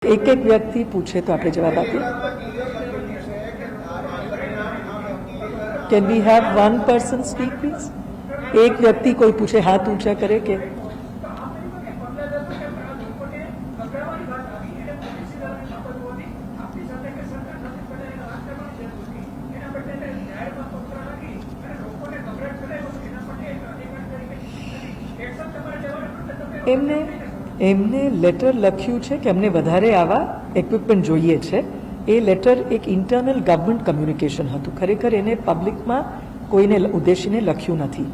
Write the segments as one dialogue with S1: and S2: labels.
S1: एक एक व्यक्ति पूछे तो आपने जवाब आपे। Can we have one person speak please? एक व्यक्ति कोई पूछे, हाथ ऊंचा करे के એમને લેટર લખ્યું છે કે અમને વધારે આવા ઇક્વિપમેન્ટ જોઈએ છે। એ લેટર એક ઇન્ટરનલ ગવર્મેન્ટ કમ્યુનિકેશન હતું, ખરેખર એને પબ્લિકમાં કોઈને ઉદ્દેશીને લખ્યું નથી।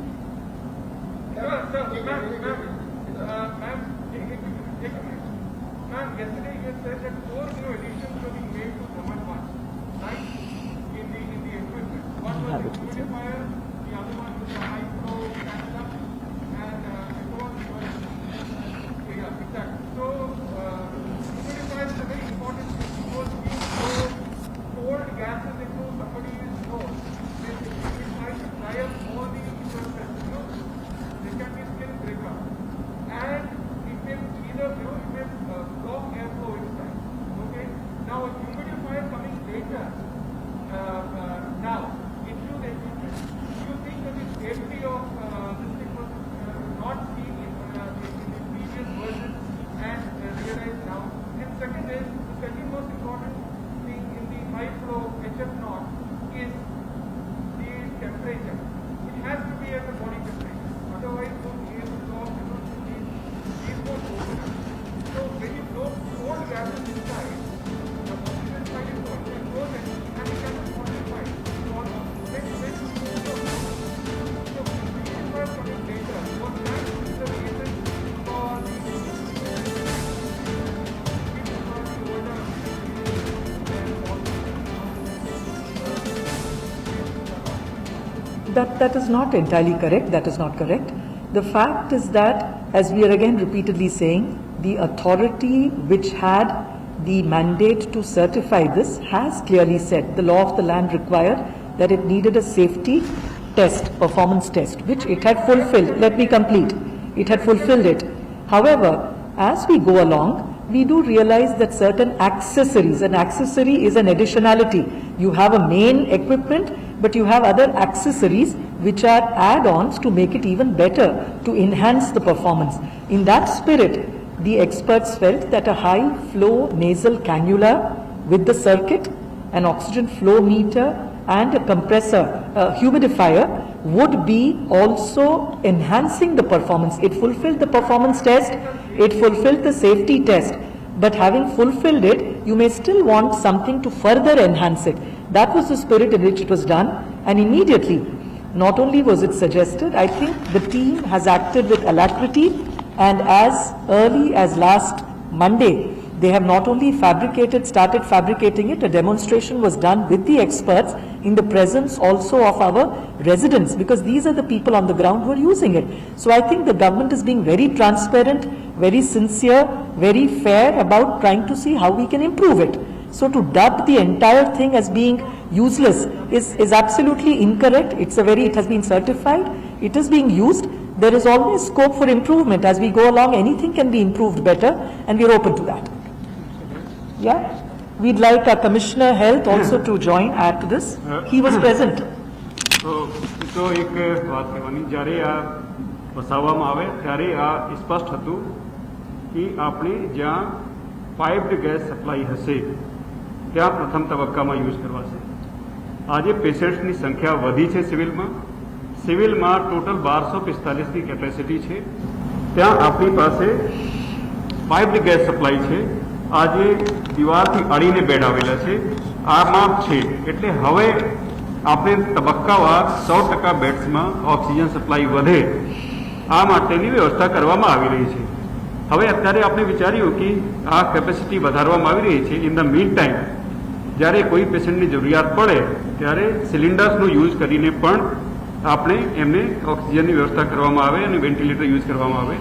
S1: That is not entirely correct. That is not correct. The fact is that, as we are again repeatedly saying, the authority which had the mandate to certify this has clearly said the law of the land required that it needed a safety test, performance test, which it had fulfilled. Let me complete. It had fulfilled it. However, as we go along, we do realize that certain accessories, an accessory is an additionality. You have a main equipment, but you have other accessories which are add-ons to make it even better, to enhance the performance. In that spirit, the experts felt that a high flow nasal cannula with the circuit, an oxygen flow meter and a compressor, humidifier would be also enhancing the performance. It fulfilled the performance test, it fulfilled the safety test, but having fulfilled it, you may still want something to further enhance it. That was the spirit in which it was done, and immediately, not only was it suggested, I think the team has acted with alacrity, and as early as last Monday, they have not only started fabricating it, a demonstration was done with the experts in the presence also of our residents, because these are the people on the ground who are using it. So I think the government is being very transparent, very sincere, very fair about trying to see how we can improve it. So to dub the entire thing as being useless is absolutely incorrect. It has been certified, it is being used. There is always scope for improvement. As we go along, anything can be improved better, and we are open to that. Yeah, we'd like our Commissioner Health also to join, add to this. He was present.
S2: તો એક વાત કહેવાની, જ્યારે આ વસાવવામાં આવે ત્યારે આ સ્પષ્ટ હતું કે આપણે જ્યાં પાઇપ્ડ ગેસ સપ્લાય હશે ત્યાં પ્રથમ તબક્કામાં યુઝ કરવાશે। આજે પેશન્ટ્સની સંખ્યા વધી છે સિવિલમાં ટોટલ 1245ની કેપેસિટી છે, ત્યાં આપણી પાસે પાઇપ્ડ ગેસ સપ્લાય છે। આજે દીવાલથી અડીને બેડ આવેલા છે, આ માપ છે, એટલે હવે આપણે તબક્કાવાર 100% બેડ્સમાં ઓક્સિજન સપ્લાય વધે આ માટેની વ્યવસ્થા કરવામાં આવી રહી છે। હવે અત્યારે આપણે વિચાર્યું કે આ કેપેસિટી વધારવામાં આવી રહી છે। ઇન ધ મીન ટાઈમ જ્યારે કોઈ પેશન્ટની જરૂરિયાત પડે ત્યારે સિલિન્ડર્સનો યુઝ કરીને પણ આપણે એમને ઓક્સિજનની વ્યવસ્થા કરવામાં આવે અને વેન્ટિલેટર યુઝ કરવામાં આવે,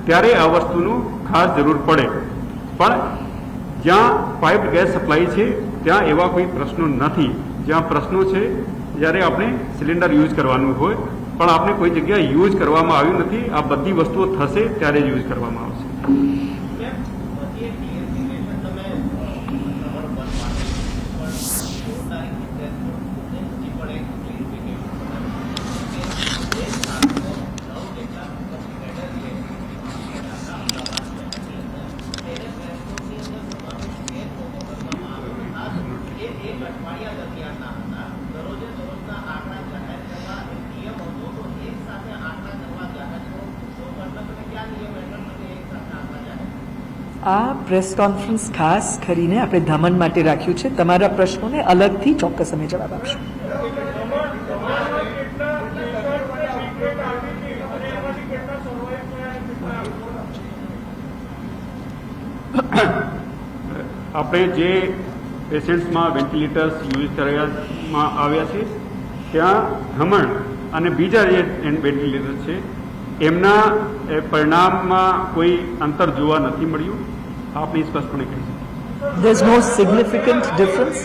S2: ત્યારે આ વસ્તુનું ખાસ જરૂર પડે। પણ જ્યાં પાઇપ્ડ ગેસ સપ્લાય છે ત્યાં એવા કોઈ પ્રશ્નો નથી। જ્યાં પ્રશ્નો છે જ્યારે આપણે સિલિન્ડર યુઝ કરવાનું હોય પણ આપણે કોઈ જગ્યાએ યુઝ કરવામાં આવ્યું નથી, આ બધી વસ્તુઓ થશે ત્યારે જ યુઝ કરવામાં આવશે।
S1: આ પ્રેસ કોન્ફરન્સ ખાસ કરીને આપણે ધમણ માટે રાખ્યું છે. તમારા પ્રશ્નોને અલગથી ચોક્કસ અમે જવાબ આપશું.
S2: આપણે જે પેશન્ટ્સમાં વેન્ટિલેટર્સ યુઝ કરવામાં આવ્યા છે ત્યાં ધમણ અને બીજા જે વેન્ટિલેટર છે એમના પરિણામમાં કોઈ અંતર જોવા નથી મળ્યું. આપને સ્પષ્ટપણે કહી શકીએ.
S1: There is no significant difference.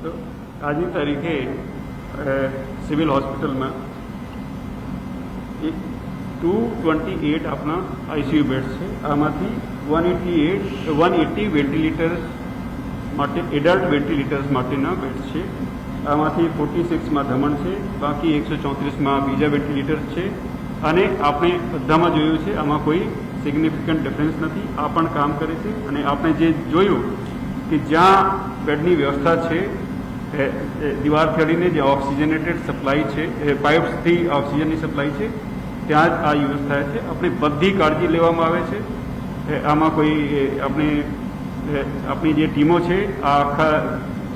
S2: તો આજની તારીખે સિવિલ હોસ્પિટલમાં 228 આપણા આઈસીયુ બેડ્સ છે. આમાંથી 180 વેન્ટિલેટર્સ માટે એડલ્ટ વેન્ટિલેટર્સ માટેના બેડ્સ છે. આમાંથી 46માં ધમણ છે, બાકી 134માં બીજા વેન્ટિલેટર્સ છે. અને આપણે બધામાં જોયું છે આમાં કોઈ સિગ્નિફિકન્ટ ડિફરન્સ નથી. આ પણ કામ કરે છે. અને આપણે જે જોયું કે જ્યાં બેડની વ્યવસ્થા છે દીવારથી અડીને જે ઓક્સિજનેટેડ સપ્લાય છે પાઇપ્સથી ઓક્સિજનની સપ્લાય છે ત્યાં જ આ યુઝ થાય છે. આપણી બધી કાળજી લેવામાં આવે છે. આમાં કોઈ આપણી જે ટીમો છે આ આખા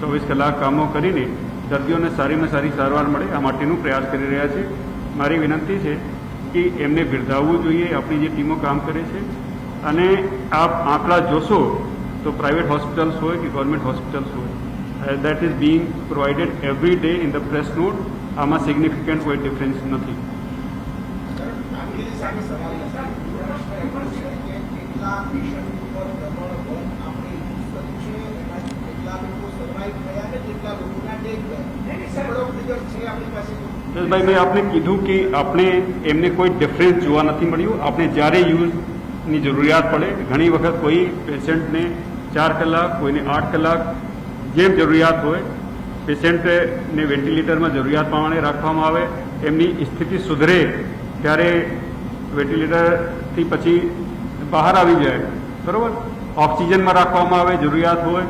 S2: 24 કલાક કામો કરીને દર્દીઓને સારીમાં સારી સારવાર મળે આ માટેનું પ્રયાસ કરી રહ્યા છે. મારી વિનંતી છે કે એમને બિરદાવવું જોઈએ. આપણી જે ટીમો કામ કરે છે અને આપ આંકડા જોશો તો પ્રાઇવેટ હોસ્પિટલ્સ હોય કે ગવર્મેન્ટ હોસ્પિટલ્સ હોય that is being provided every day in the press note. આમાં સિગ્નિફિકન્ટ કોઈ ડિફરન્સ નથી. ભાઈ મેં આપને કીધું કે આપણે એમને કોઈ ડિફરન્સ જોવા નથી મળ્યું. આપણે જ્યારે યુઝની જરૂરિયાત પડે ઘણી વખત કોઈ પેશન્ટને 4 કલાક કોઈને 8 કલાક જેમ જરૂરિયાત હોય પેશન્ટને વેન્ટિલેટરમાં જરૂરિયાત પ્રમાણે રાખવામાં આવે. એમની સ્થિતિ સુધરે ત્યારે વેન્ટિલેટરથી પછી બહાર આવી જાય બરાબર. ઓક્સિજનમાં રાખવામાં આવે જરૂરિયાત હોય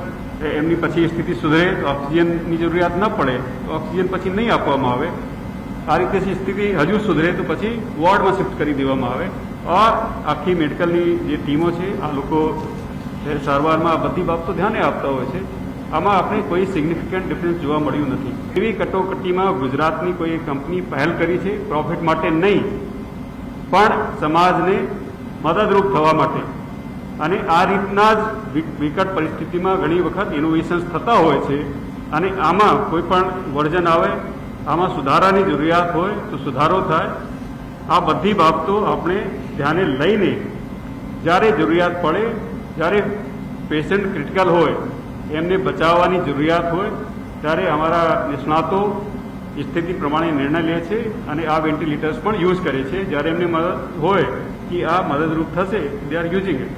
S2: એમની પછી સ્થિતિ સુધરે તો ઓક્સિજનની જરૂરિયાત ન પડે તો ઓક્સિજન પછી નહીં આપવામાં આવે. આ રીતે સ્થિતિ હજુ સુધરે તો પછી વોર્ડમાં શિફ્ટ કરી દેવામાં આવે. આખી મેડિકલની જે ટીમો છે આ લોકો સારવારમાં આ બધી બાબતો ધ્યાને આપતા હોય છે. આમાં આપણે કોઈ સિગ્નિફિકન્ટ ડિફરન્સ જોવા મળ્યું નથી. એવી કટોકટીમાં ગુજરાતની કોઈ કંપની પહેલ કરી છે પ્રોફિટ માટે નહીં પણ સમાજને મદદરૂપ થવા માટે. અને આ રીતના જ વિકટ પરિસ્થિતિમાં ઘણી વખત ઇનોવેશન્સ થતા હોય છે. અને આમાં કોઈ પણ વર્જન આવે આમાં સુધારાની જરૂરિયાત હોય તો સુધારો થાય. આ બધી બાબતો આપણે ધ્યાને લઈને જ્યારે જરૂરિયાત પડે જ્યારે પેશન્ટ ક્રિટિકલ હોય એમને બચાવવાની જરૂરિયાત હોય ત્યારે અમારા નિષ્ણાતો સ્થિતિ પ્રમાણે નિર્ણય લે છે અને આ વેન્ટિલેટર્સ પણ યુઝ કરે છે. જ્યારે એમને મદદ હોય કે આ મદદરૂપ થશે દે આર યુઝિંગ ઇટ.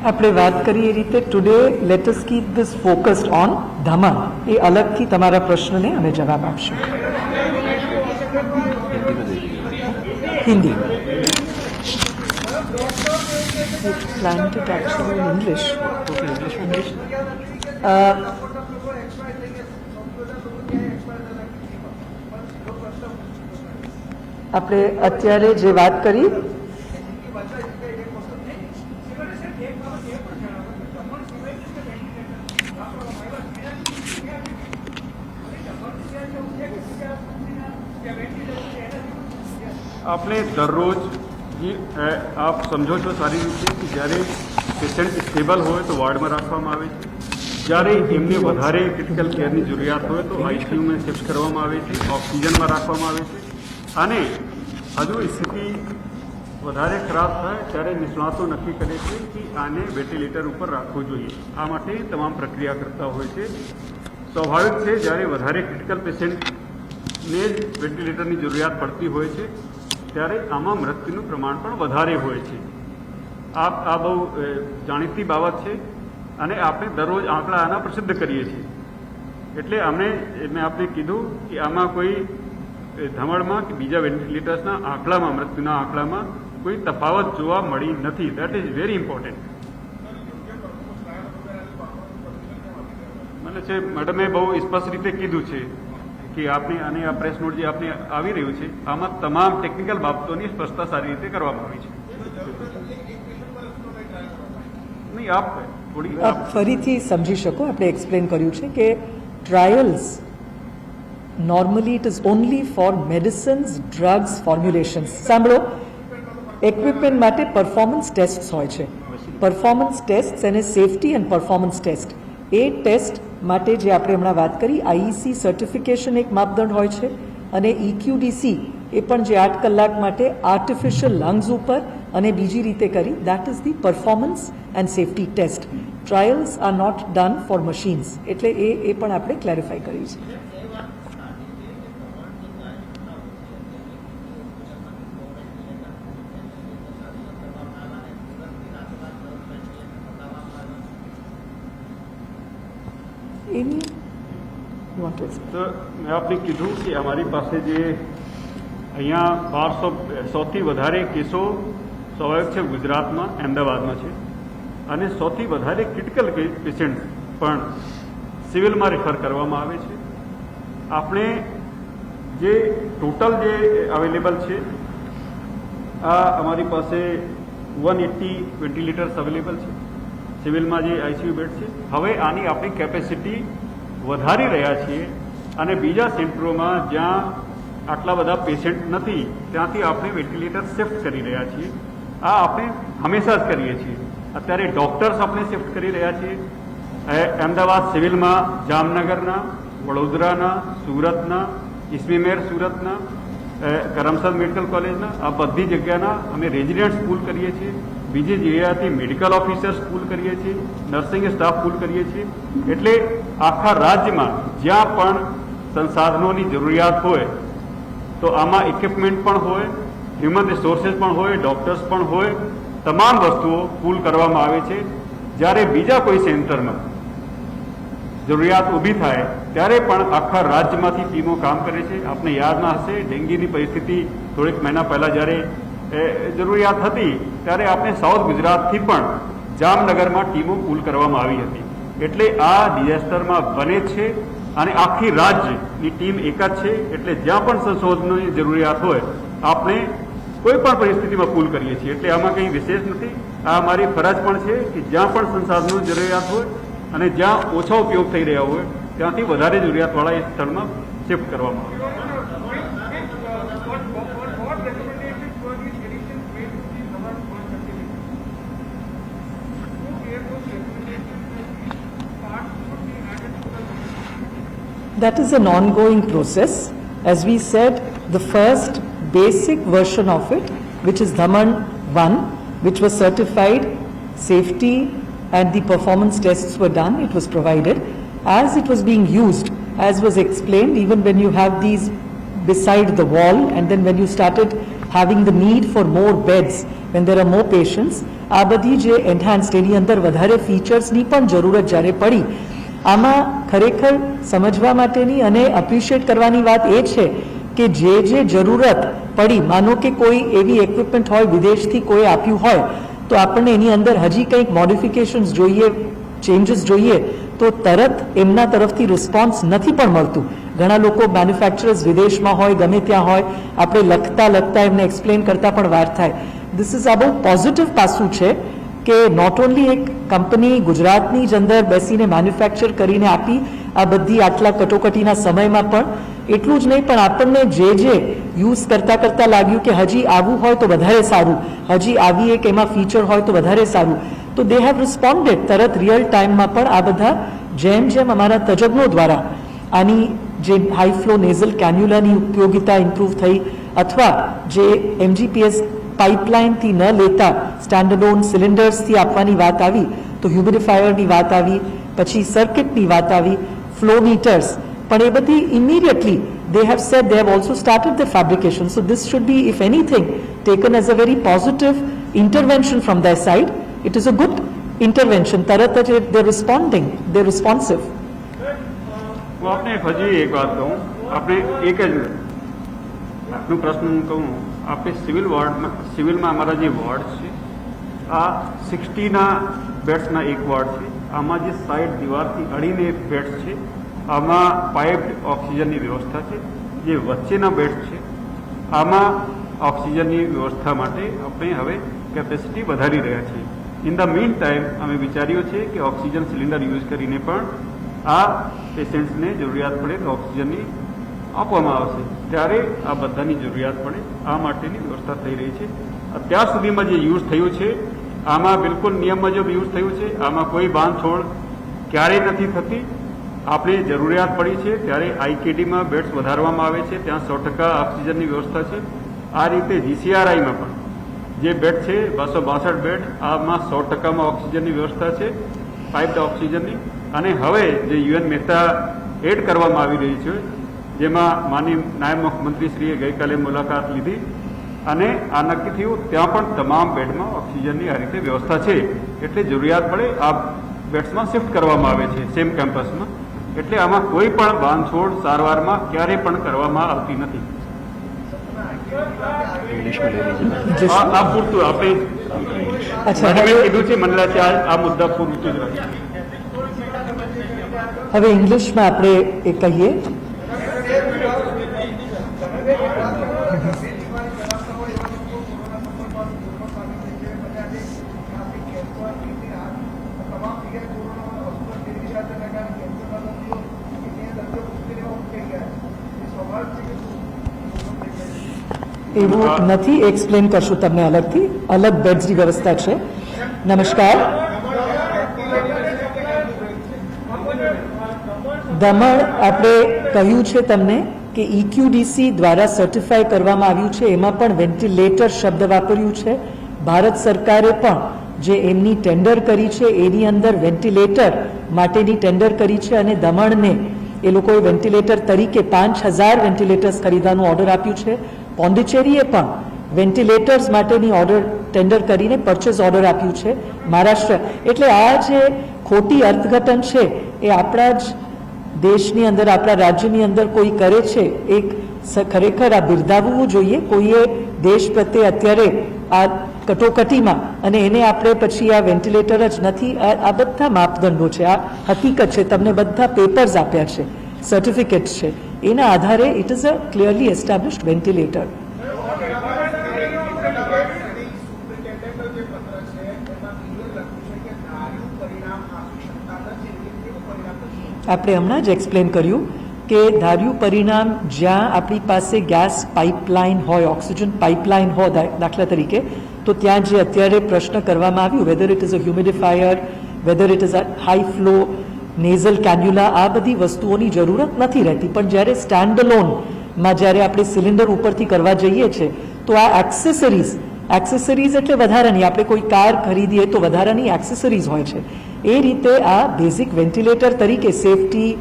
S1: આપણે વાત કરીએ એ રીતે today let us keep this focused on Dhaman. એ અલગથી તમારા પ્રશ્નને અમે જવાબ આપશું. Hindi planned it actually in English. Okay, English. આપણે અત્યારે જે વાત કરી
S2: આપણે દરરોજ આપ સમજો છો સારી રીતે કે જ્યારે પેશન્ટ સ્ટેબલ હોય તો વોર્ડમાં રાખવામાં આવે છે. જ્યારે એમને વધારે ક્રિટિકલ કેરની જરૂરિયાત હોય તો આઈસીયુમાં શિફ્ટ કરવામાં આવે છે, ઓક્સિજનમાં રાખવામાં આવે છે. અને હજુ સ્થિતિ વધારે ખરાબ થાય ત્યારે નિષ્ણાતો નક્કી કરે છે કે આને વેન્ટિલેટર ઉપર રાખવું જોઈએ. આ માટે તમામ પ્રક્રિયા કરતા હોય છે. સ્વાભાવિક છે જ્યારે વધારે ક્રિટિકલ પેશન્ટને જ વેન્ટિલેટરની જરૂરિયાત પડતી હોય છે ત્યારે આમાં મૃત્યુનું પ્રમાણ પણ વધારે હોય છે. આ બહુ જાણીતી બાબત છે અને આપણે દરરોજ આંકડા આના પ્રસિદ્ધ કરીએ છીએ. એટલે મેં આપને કીધું કે આમાં કોઈ ધમણમાં કે બીજા વેન્ટિલેટર્સના આંકડામાં મૃત્યુના આંકડામાં કોઈ તફાવત જોવા મળી નથી. That is very important. મને છે મેડમે બહુ સ્પષ્ટ રીતે કીધું છે કે આપણે અને આ પ્રેસ નોટ જે આપણે આવી રહ્યું છે આમાં તમામ ટેકનિકલ બાબતોની સ્પષ્ટતા સારી રીતે કરવામાં આવી છે. નહીં આપ થોડી
S1: આપ ફરીથી સમજી શકો, આપણે એક્સપ્લેન કર્યું છે કે trials normally it is only for medicines, drugs, formulations. સાંભળો, એક્વિપમેન્ટ માટે પરફોર્મન્સ ટેસ્ટ હોય છે. પરફોર્મન્સ ટેસ્ટ અને સેફટી એન્ડ પરફોર્મન્સ ટેસ્ટ, એ ટેસ્ટ માટે જે આપણે હમણાં વાત કરી, આઈઈસી સર્ટિફિકેશન એક માપદંડ હોય છે અને ઇક્યુડીસી એ પણ જે 8 કલાક માટે આર્ટિફિશિયલ લંગ્સ ઉપર અને બીજી રીતે કરી, that is the performance and safety test. Trials are not done for machines. એટલે એ પણ આપણે ક્લેરિફાઈ કર્યું છે.
S2: તો મેં આપને કીધું કે અમારી પાસે જે અહીંયા 1200થી વધારે કેસો સ્વાભાવિક છે ગુજરાતમાં, અમદાવાદમાં છે અને 100થી વધારે ક્રિટિકલ પેશન્ટ પણ સિવિલમાં રેફર કરવામાં આવે છે. આપણે જે ટોટલ જે અવેલેબલ છે આ અમારી પાસે 180 વેન્ટિલેટર્સ અવેલેબલ છે સિવિલમાં જે આઈસીયુ બેડ છે. હવે આની આપણી કેપેસિટી વધારી રહ્યા છીએ અને બીજા સેન્ટરોમાં જ્યાં આટલા બધા પેશન્ટ નથી ત્યાંથી આપણે વેન્ટિલેટર શિફ્ટ કરી રહ્યા છીએ. આ આપણે હંમેશા જ કરીએ છીએ. અત્યારે ડૉક્ટર્સ આપણે શિફ્ટ કરી રહ્યા છીએ. અમદાવાદ સિવિલમાં જામનગરના, વડોદરાના, સુરતના, ઇસ્મીમેર સુરતના, કરમસદ મેડિકલ કોલેજના, આ બધી જગ્યાના અમે રેઝિડેન્ટ્સ પૂલ કરીએ છીએ. બીજી જગ્યાએથી મેડિકલ ઓફિસર્સ પૂલ કરીએ છીએ, નર્સિંગ સ્ટાફ પૂલ કરીએ છીએ. એટલે આખા રાજ્યમાં જ્યાં પણ સંસાધનોની જરૂરિયાત હોય તો આમાં ઇક્વિપમેન્ટ પણ હોય, હ્યુમન રિસોર્સિસ પણ હોય, ડૉક્ટર્સ પણ હોય, તમામ વસ્તુઓ પૂલ કરવામાં આવે છે. જ્યારે બીજા કોઈ સેન્ટરમાં જરૂરિયાત ઊભી થાય ત્યારે પણ આખા રાજ્યમાંથી ટીમો કામ કરે છે. આપને યાદમાં હશે ડેન્ગ્યુની પરિસ્થિતિ થોડીક મહિના પહેલાં જ્યારે જરૂરિયાત હતી ત્યારે આપણે સાઉથ ગુજરાતથી પણ જામનગરમાં ટીમો પૂલ કરવામાં આવી હતી. એટલે આ ડિઝાસ્ટરમાં બને છે અને આખી રાજ્યની ટીમ એક જ છે. એટલે જ્યાં પણ સંશોધનની જરૂરિયાત હોય આપણે કોઈ પણ પરિસ્થિતિમાં પૂલ કરીએ છીએ. એટલે આમાં કંઈ વિશેષ નથી. આ અમારી ફરજ પણ છે કે જ્યાં પણ સંસાધનોની જરૂરિયાત હોય અને જ્યાં ઓછા ઉપયોગ થઈ રહ્યા હોય ત્યાંથી વધારે જરૂરિયાતવાળા એ સ્થળમાં શિફ્ટ કરવામાં આવે.
S1: That is an ongoing process. As we said, the first basic version of it, which is Dhaman 1, which was certified, safety and the performance tests were done, it was provided. As it was being used, as was explained, even when you have these beside the wall and then when you started having the need for more beds, when there are more patients, આ બધી જે enhanced એની અંદર વધારે ફીચર્સની પણ જરૂરત જ્યારે પડી. આમાં ખરેખર સમજવા માટેની અને એપ્રિશિએટ કરવાની વાત એ છે કે જે જરૂરત પડી, માનો કે કોઈ એવી ઇક્વિપમેન્ટ હોય વિદેશથી કોઈ આપ્યું હોય તો આપણને એની અંદર હજી કંઈક મોડિફિકેશન્સ જોઈએ, ચેન્જીસ જોઈએ તો તરત એમના તરફથી રિસ્પોન્સ નથી પણ મળતું. ઘણા લોકો મેન્યુફેક્ચરર્સ વિદેશમાં હોય, ગમે ત્યાં હોય, આપણે લખતા એમને એક્સપ્લેન કરતા પણ વાર થાય. ધીસ ઇઝ આ બહુ પોઝિટિવ પાસું છે કે નોટ ઓનલી એક કંપની ગુજરાતની જ અંદર બેસીને મેન્યુફેક્ચર કરીને આપી આ બધી આટલા કટોકટીના સમયમાં, પણ એટલું જ નહીં પણ આપણને જે યુઝ કરતા લાગ્યું કે હજી આવું હોય તો વધારે સારું, હજી આવી એક એમાં ફીચર હોય તો વધારે સારું, તો દે હેવ રિસ્પોન્ડેડ તરત રિયલ ટાઈમમાં. પણ આ બધા જેમ અમારા તજજ્ઞો દ્વારા આની જે હાઈ ફ્લો નેઝલ કેન્યુલાની ઉપયોગિતા ઇમ્પ્રૂવ થઈ અથવા જે એમજીપીએસ પાઇપલાઇનથી ન લેતા સ્ટેન્ડલોન સિલિન્ડર્સથી આપવાની વાત આવી, તો હ્યુમિડિફાયરની વાત આવી, પછી સર્કિટની વાત આવી, flow meters. પણ એ બધી immediately they have said they have also started the fabrication. So this should be, if anything, taken as a very positive intervention from their side. It is a good intervention. તરત જ they're responding, they're responsive.
S2: હું આપને હજી એક વાત કહું, આપણે એક જ આપનો પ્રશ્ન કહું, આપણે સિવિલમાં અમારા જે વોર્ડ છે આ 60ના બેડ્સના એક વોર્ડ છે. આમાં જે સાઈડ દીવારથી અડીને બેડ્સ છે આમાં પાઇપ્ડ ઓક્સિજનની વ્યવસ્થા છે. જે વચ્ચેના બેડ્સ છે આમાં ઓક્સિજનની વ્યવસ્થા માટે આપણે હવે કેપેસિટી વધારી રહ્યા છીએ. ઇન ધ મીન ટાઈમ અમે વિચાર્યું છે કે ઓક્સિજન સિલિન્ડર યુઝ કરીને પણ આ પેશન્ટ્સને જરૂરિયાત પડે તો ઓક્સિજનની આપવામાં આવશે. ત્યારે આ બધાની જરૂરિયાત પડે આ માટેની વ્યવસ્થા થઈ રહી છે. અત્યાર સુધીમાં જે યુઝ થયું છે આમાં બિલકુલ નિયમ મુજબ યુઝ થયું છે. આમાં કોઈ બાંધછોડ ક્યારેય નથી થતી. આપણે જરૂરિયાત પડી છે ત્યારે આઈકેડીમાં બેડ્સ વધારવામાં આવે છે, ત્યાં 100% ઓક્સિજનની વ્યવસ્થા છે. આ રીતે જીસીઆરઆઈમાં પણ જે બેડ છે 262 બેડ આમાં 100%માં ઓક્સિજનની વ્યવસ્થા છે, પાઇપ્ડ ઓક્સિજનની. અને હવે જે યુએન મહેતા એડ કરવામાં આવી રહી છે જેમાં માનનીય નાયબ મુખ્યમંત્રીશ્રીએ ગઈકાલે મુલાકાત લીધી અને આ નક્કી થયું ત્યાં પણ તમામ બેડમાં ઓક્સિજનની આ રીતે વ્યવસ્થા છે. એટલે જરૂરિયાત પડે આ બેડ્સમાં શિફ્ટ કરવામાં આવે છે સેમ કેમ્પસમાં. એટલે આમાં કોઈ પણ બાંધછોડ સારવારમાં ક્યારેય પણ કરવામાં આવતી નથી. આ પૂરતું આપણે કીધું છે. મને લાગે આ મુદ્દા પૂરતું જ રહે.
S1: હવે ઇંગ્લિશમાં આપણે એ કહીએ. એવું નથી, એક્સપ્લેન કરશું તમને અલગથી. અલગ બેડ્સની વ્યવસ્થા છે. નમસ્કાર. દમણ આપણે કહ્યું છે તમને કે EQDC દ્વારા સર્ટિફાય કરવામાં આવ્યું છે. એમાં પણ વેન્ટિલેટર શબ્દ વાપર્યું છે. ભારત સરકારે પણ જે એમની ટેન્ડર કરી છે એની અંદર વેન્ટિલેટર માટેની ટેન્ડર કરી છે અને દમણને એ લોકોએ વેન્ટિલેટર તરીકે 5000 વેન્ટિલેટર્સ ખરીદવાનું ઓર્ડર આપ્યું છે. પોંડિચેરીએ પણ વેન્ટિલેટર્સ માટેની ઓર્ડર ટેન્ડર કરીને પરચેઝ ઓર્ડર આપ્યું છે. મહારાષ્ટ્ર એટલે આ જે ખોટી અર્થઘટન છે એ આપણા જ દેશની અંદર આપણા રાજ્યની અંદર કોઈ કરે છે એક ખરેખર આ બિરદાવવું જોઈએ. કોઈએ દેશ પ્રત્યે અત્યારે આ કટોકટીમાં અને એને આપણે પછી આ વેન્ટિલેટર જ નથી. આ બધા માપદંડો છે, આ હકીકત છે. તમને બધા પેપર્સ આપ્યા છે, સર્ટિફિકેટ છે. એના આધારે it is a clearly established ventilator. આપણે હમણાં જ એક્સપ્લેન કર્યું કે ધાર્યું પરિણામ જ્યાં આપણી પાસે ગેસ પાઇપલાઇન હોય, ઓક્સિજન પાઇપલાઇન હોય દાખલા તરીકે, તો ત્યાં જે અત્યારે પ્રશ્ન કરવામાં આવ્યું whether it is a humidifier, whether it is a high flow nasal cannula, આ બધી વસ્તુઓની જરૂરત નથી રહેતી. પણ જ્યારે સ્ટેન્ડ અલોનમાં જ્યારે આપણે સિલિન્ડર ઉપરથી કરવા જઈએ છીએ તો આ એક્સેસરીઝ એટલે વધારાની, આપણે કોઈ કાર ખરીદીએ તો વધારાની એક્સેસરીઝ હોય છે. એ રીતે આ બેઝિક વેન્ટિલેટર તરીકે સેફટી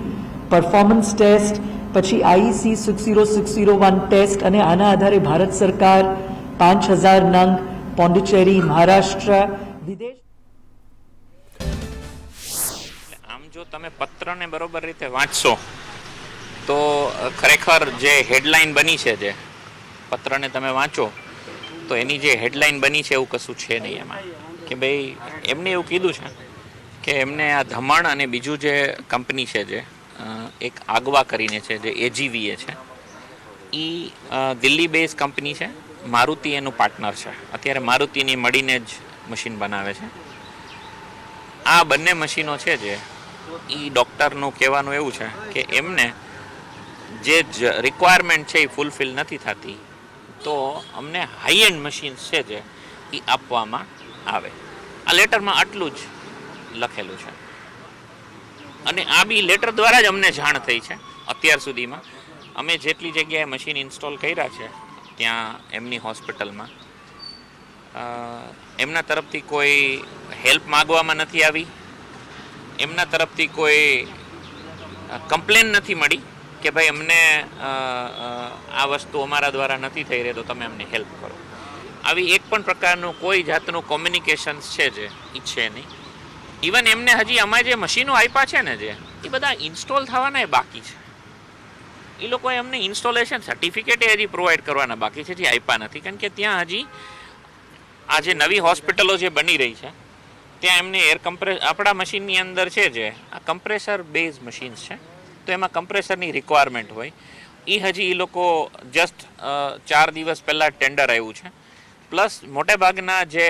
S1: પરફોર્મન્સ ટેસ્ટ, પછી IEC 60601 ટેસ્ટ અને આના આધારે ભારત સરકાર 5000 નંગ પોંડિચેરી, મહારાષ્ટ્ર, વિદેશ.
S3: આમ જો તમે પત્રને બરોબર રીતે વાંચશો તો ખરેખર જે હેડલાઇન બની છે, જે પત્રને તમે વાંચો તો એની જે હેડલાઇન બની છે એવું કશું છે નહીં એમાં. કે ભાઈ એમને એવું કીધું છે કે એમને આ ધમણ અને બીજું જે કંપની છે જે એક આગવા કરીને છે જે AGVA છે, એ દિલ્હી બેઝ કંપની છે. મારુતિ એનું પાર્ટનર છે. અત્યારે મારુતિની મળીને જ મશીન બનાવે છે. આ બંને મશીનો છે જે એ ડૉક્ટરનું કહેવાનું એવું છે કે એમને જે રિક્વાયરમેન્ટ છે એ ફૂલફિલ નથી થતી, તો અમને હાઈ એન્ડ મશીન્સ છે જે એ આપવામાં આવે. આ લેટરમાં આટલું જ લખેલું છે અને આ બી લેટર દ્વારા જ અમને જાણ થઈ છે. અત્યાર સુધીમાં અમે જેટલી જગ્યાએ મશીન ઇન્સ્ટોલ કર્યા છે ત્યાં એમની હોસ્પિટલમાં એમના તરફથી કોઈ હેલ્પ માગવામાં નથી આવી. એમના તરફથી કોઈ કમ્પ્લેન નથી મળી કે ભાઈ અમને આ વસ્તુ અમારા દ્વારા નથી થઈ રહી તો તમે અમને હેલ્પ કરો. આવી એક પણ પ્રકારનું કોઈ જાતનું કોમ્યુનિકેશન્સ છે જે એ છે નહીં. ઇવન એમને હજી અમારે જે મશીનો આપ્યા છે ને જે એ બધા ઇન્સ્ટોલ થવાના એ બાકી છે. એ લોકોએ અમને ઇન્સ્ટોલેશન સર્ટિફિકેટ હજી પ્રોવાઈડ કરવાના બાકી છે જે આપ્યા નથી. કારણ કે ત્યાં હજી આ જે નવી હોસ્પિટલો જે બની રહી છે ત્યાં એમને આપણા મશીનની અંદર છે જે આ કમ્પ્રેસર બેઝ મશીન્સ છે તો એમાં કમ્પ્રેસરની રિક્વાયરમેન્ટ હોય. એ હજી એ લોકો જસ્ટ 4 દિવસ પહેલાં ટેન્ડર આવ્યું છે. પ્લસ મોટેભાગના જે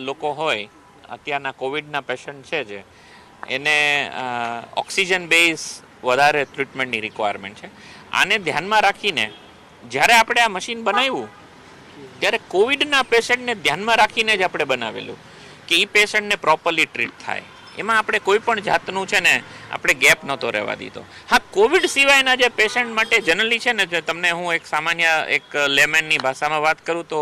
S3: લોકો હોય અત્યારના કોવિડના પેશન્ટ છે જે એને ઓક્સિજન બેઝ વધારે ટ્રીટમેન્ટની રિક્વાયરમેન્ટ છે. આને ધ્યાનમાં રાખીને જ્યારે આપણે આ મશીન બનાવ્યું ત્યારે કોવિડના પેશન્ટને ધ્યાનમાં રાખીને જ આપણે બનાવેલું કે એ પેશન્ટને પ્રોપરલી ટ્રીટ થાય. એમાં આપણે કોઈ પણ જાતનું છે ને આપણે ગેપ નહોતો રહેવા દીધો. હા, કોવિડ સિવાયના જે પેશન્ટ માટે જનરલી છે ને તમને હું એક સામાન્ય એક લેમેનની ભાષામાં વાત કરું તો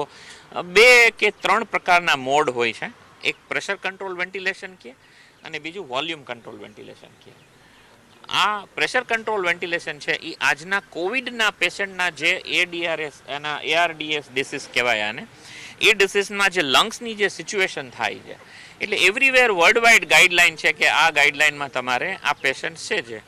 S3: 2 કે 3 પ્રકારના મોડ હોય છે. એક પ્રેશર કંટ્રોલ વેન્ટિલેશન કહે અને બીજું વોલ્યુમ કંટ્રોલ વેન્ટિલેશન કહે. આ પ્રેશર કંટ્રોલ વેન્ટિલેશન છે એ આજના કોવિડના પેશન્ટના જે ARDS એના ARDS ડિસીઝ કહેવાય આને, એ ડિસીઝમાં જે લંગ્સની જે સિચ્યુએશન થાય છે એટલે એવરીવેર વર્લ્ડ વાઇડ ગાઈડલાઇન છે કે આ ગાઈડલાઇનમાં તમારે આ પેશન્ટ છે જે